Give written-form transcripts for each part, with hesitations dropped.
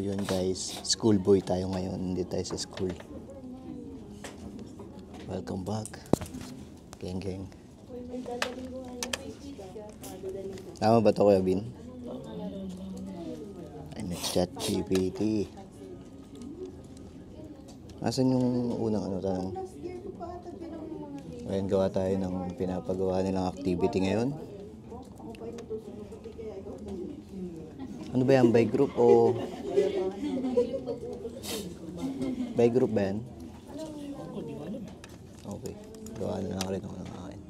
Yun guys, schoolboy tayo ngayon, hindi tayo sa school. Welcome back. Geng geng. Tama ba ito Kuya Bin? Ay, nag-chat GPT. Nasaan yung unang tanong? Ngayon gawa tayo ng pinapagawa nilang activity ngayon. Ano ba yan? By group o... By group ba yan? Okay. Gawa na lang rin ako ng akin.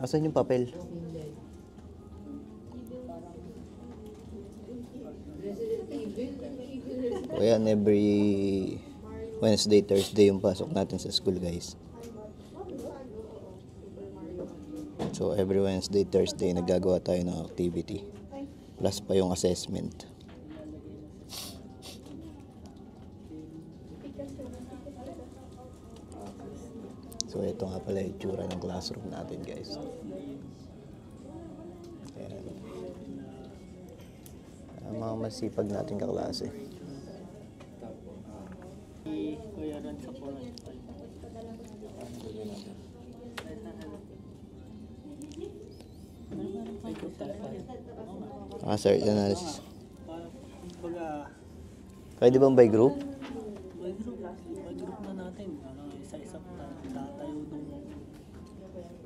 Asan yung papel? O yan, every Wednesday, Thursday yung pasok natin sa school guys. So every Wednesday, Thursday naggagawa tayo ng activity. Plus pa yung assessment. So ito nga pala yung itsura ng classroom natin guys. Ayan. Ang mga masipag natin kaklase. Search analysis. Pwede bang by group? By group na natin. Isa-isa tatayo doon.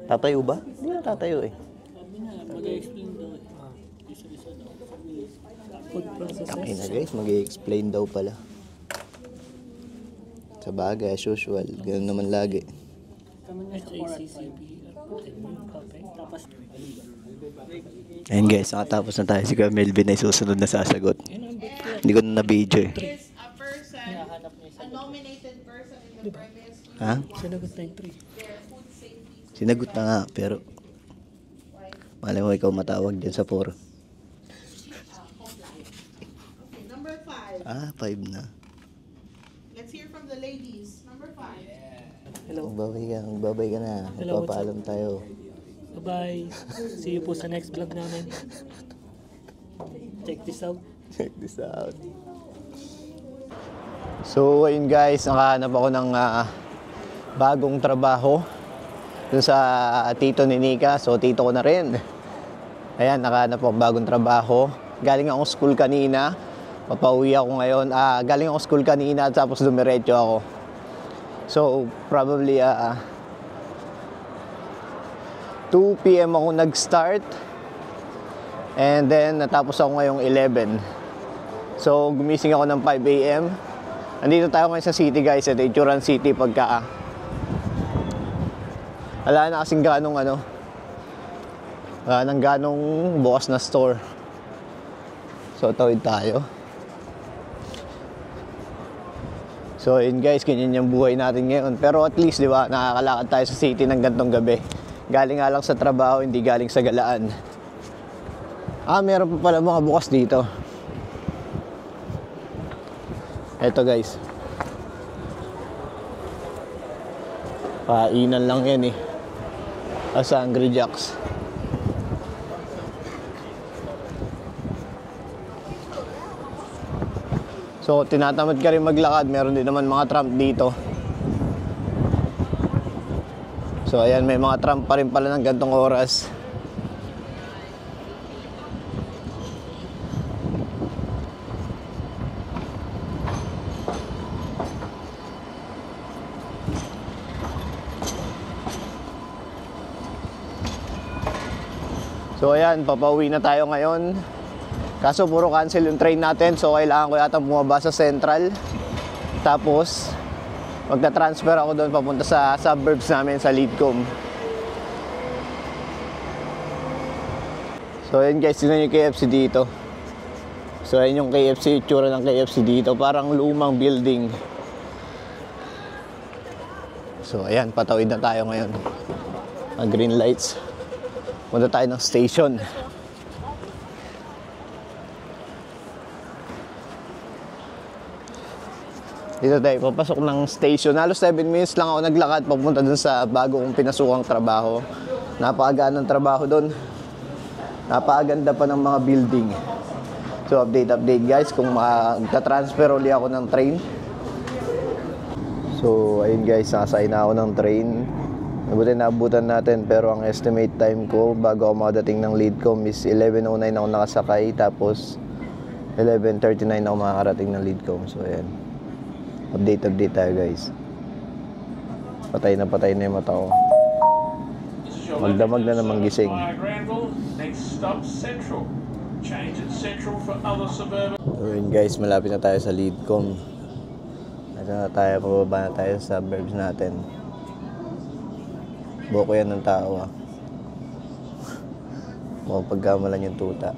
Tatayo ba? Hindi na tatayo eh. Sabi na, mag-explain daw eh. Isa-isa daw. Food processes. Takin na guys, mag-i-explain daw pala. Sa bagay, as usual. Ganun naman lagi. Kami nga sa HACCP. Tapos Ayun guys, nakatapos na tayo. Si Kuya Melvin ay susunod na sasagot. Hindi ko na na-video eh. A nominated person in the premise. Ha? sinagot na yung 3. Sinagot na nga, pero malay mo ikaw matawag din sa 4. Okay, number 5. 5 na. Let's hear from the ladies. Number 5. Hello. Magbabay ka na. Hello, what's Magpapaalam tayo. Bye-bye. See you po sa next vlog namin. Check this out. Check this out. So, ayun guys, nakahanap ako ng bagong trabaho dun sa tito ni Nika. So, tito ko na rin. Ayan, nakahanap ako bagong trabaho. Galing ako school kanina. Papauwi ako ngayon. Galing ako school kanina tapos dumiretso ako. So, probably 2 PM ako nag-start. And then, natapos ako ngayong 11. So, gumising ako ng 5 AM. Nandito tayo ngayon sa city guys. Ito yung Churan City pagka wala na kasing ganong wala nang ganong bukas na store. So, tawid tayo. So, yun guys, ganyan yung buhay natin ngayon. Pero at least, di ba, nakakalakad tayo sa city ng gantong gabi. Galing nga lang sa trabaho, hindi galing sa galaan. Meron pa pala mga bukas dito. Eto guys. Painan lang yan eh. Sa Angry Jacks. So, tinatamad ka rin maglakad. Meron din naman mga tramp dito. So, ayan, may mga tramp pa rin pala ng gantong oras. So, ayan, papauwi na tayo ngayon. Kaso, puro cancel yung train natin. So, kailangan ko yata bumaba sa Central. Tapos, magta-transfer ako doon papunta sa suburbs namin sa Lidcom. So ayun guys, yun yung KFC dito. So ayun yung KFC, itsura ng KFC dito. Parang lumang building. So ayan, patawid na tayo ngayon. Green lights. Punta tayo ng station. Dito tayo, papasok ng station. Halos 7 minutes lang ako naglakad papunta dun sa bago kong pinasukang trabaho. Napakaganda ng trabaho dun. Napakaganda pa ng mga building. So update guys kung magta-transfer uli ako ng train. So ayun guys, nakasakay na ako ng train. Nabuti naabutan natin, pero ang estimate time ko bago ako makadating ng Leadcom is 11:09 ako nakasakay, tapos 11:39 ako makakarating ng Leadcom. So ayan, update tayo guys. Patay na yung mata ko. Magdamag na namang gising. Next stop Central. Change at Central for other suburban. So yun guys, malapit na tayo sa Leadcom. Ito na tayo, pababa na tayo sa suburbs natin. Boko yan ng tao Mukhang pagkamalan yung tuta.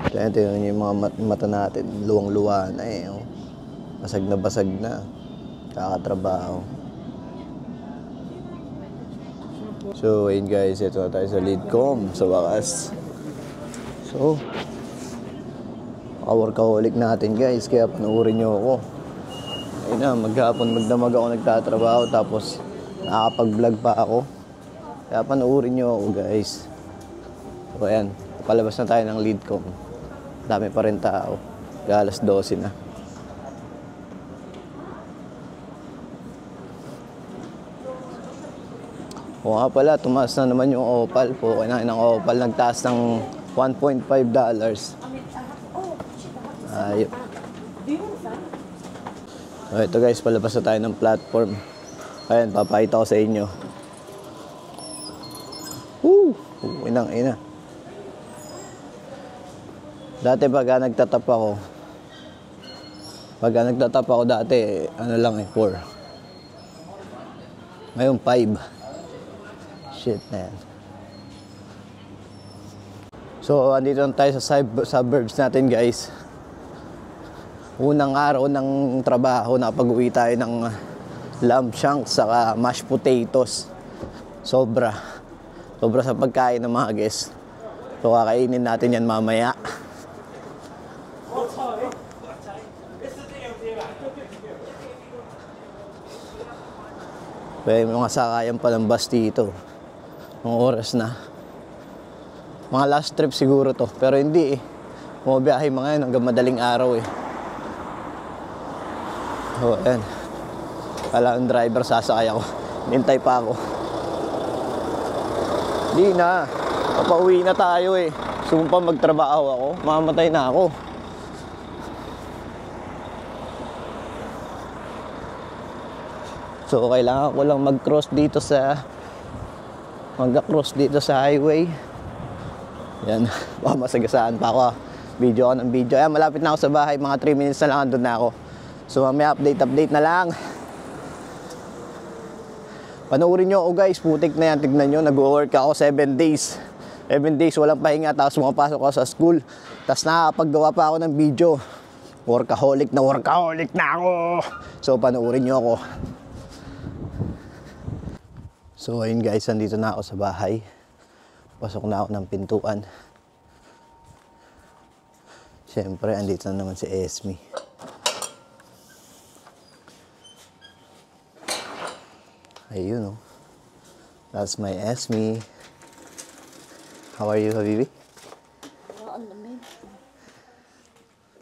Kaya tingnan nyo yung mga mata natin, luwang-luwa na Basag na. Kakatrabaho. So ayun guys, ito na tayo sa Leadcom sa wakas. So workaholic natin guys, kaya panoorin nyo ako. Ayun na, maghapon magdamag ako nagtatrabaho, tapos nakakapag-vlog pa ako. Kaya panoorin nyo ako guys. So ayan, palabas na tayo ng Leadcom. Dami pa rin tao. Kaya alas 12 na. O nga pala, tumaas na naman yung opal po. Kaya ng opal, nagtaas ng $1.5. Ayun. So ito guys, palabas na tayo ng platform. Ayan, papakita ko sa inyo. Woo! Ina. Dati pagka nagtatap ako dati, ano lang 4. Ngayon 5. Shit, man. So, andito na tayo sa suburbs natin guys. Unang araw ng trabaho, napag-uwi tayo ng lamb shanks saka mashed potatoes. Sobra sa pagkain ng mga guests. So kakainin natin yan mamaya. May mga sakayan pa ng bus dito. Mga oras na. Mga last trip siguro to, pero hindi Bumabiyahe mga yun hanggang madaling araw So, ayan. Wala ang driver, sasakay ako. Nintay pa ako. Di na. Papauwi na tayo Sumpa magtrabaho ako. Mamatay na ako. So, kailangan ko lang mag-cross dito sa highway. Yan. Baka masagasaan pa ako. Video ako ng video. Ayan, malapit na ako sa bahay. Mga 3 minutes na lang, andun na ako. So mamaya update na lang. Panoorin nyo ako guys, putik na yan, tignan nyo, nag-work ako 7 days. 7 days, walang pahinga, tapos pumapasok ako sa school. Tapos nakakapaggawa pa ako ng video. Workaholic na ako. So panoorin nyo ako. So ayun guys, andito na ako sa bahay. Pasok na ako ng pintuan. Siyempre, andito na naman si Esme. Ayun That's my Esme. How are you, Habibi?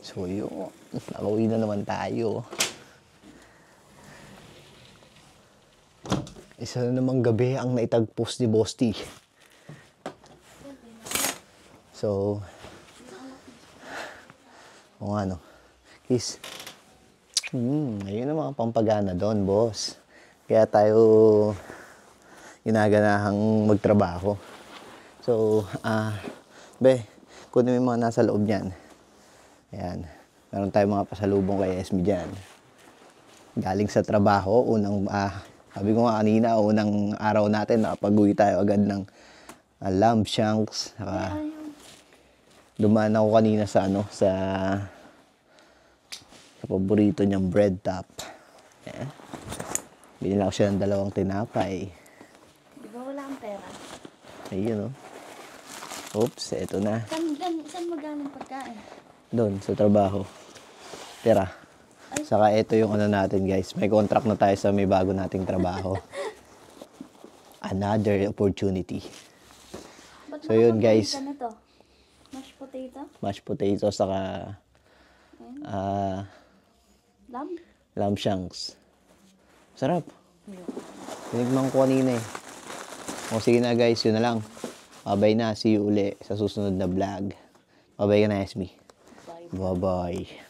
So yun, nakauwi na naman tayo. Isa na namang gabi ang naitagpos ni Bosti. So, Kiss. Ayun ang mga pampagana doon, boss. Kaya tayo ginaganahang magtrabaho. So, kunin mo yung mga nasa loob niyan. Ayan. Meron tayong mga pasalubong kay Esme dyan. Galing sa trabaho, sabi ko nga kanina, unang araw natin, nakapag-uwi tayo agad ng lamb shanks. Dumaan ako kanina sa paborito niyang bread top. Ayan. Binila ko siya ng 2 tinapay. Di ba wala kang pera? Ayun Oops, eto na. Saan magaling pagkain? Doon, sa trabaho. Tira. Saka ito yung natin guys. May contract na tayo sa may bago nating trabaho. another opportunity. Ba't So, yun, guys. Ano to? Mashed potato? Mashed potato saka Lamb? lamb shanks. Sarap. Tinikman ko kanina eh. O sige na guys, yun na lang. Bye-bye na. See you uli sa susunod na vlog. Bye-bye ka na, Esme. Bye-bye.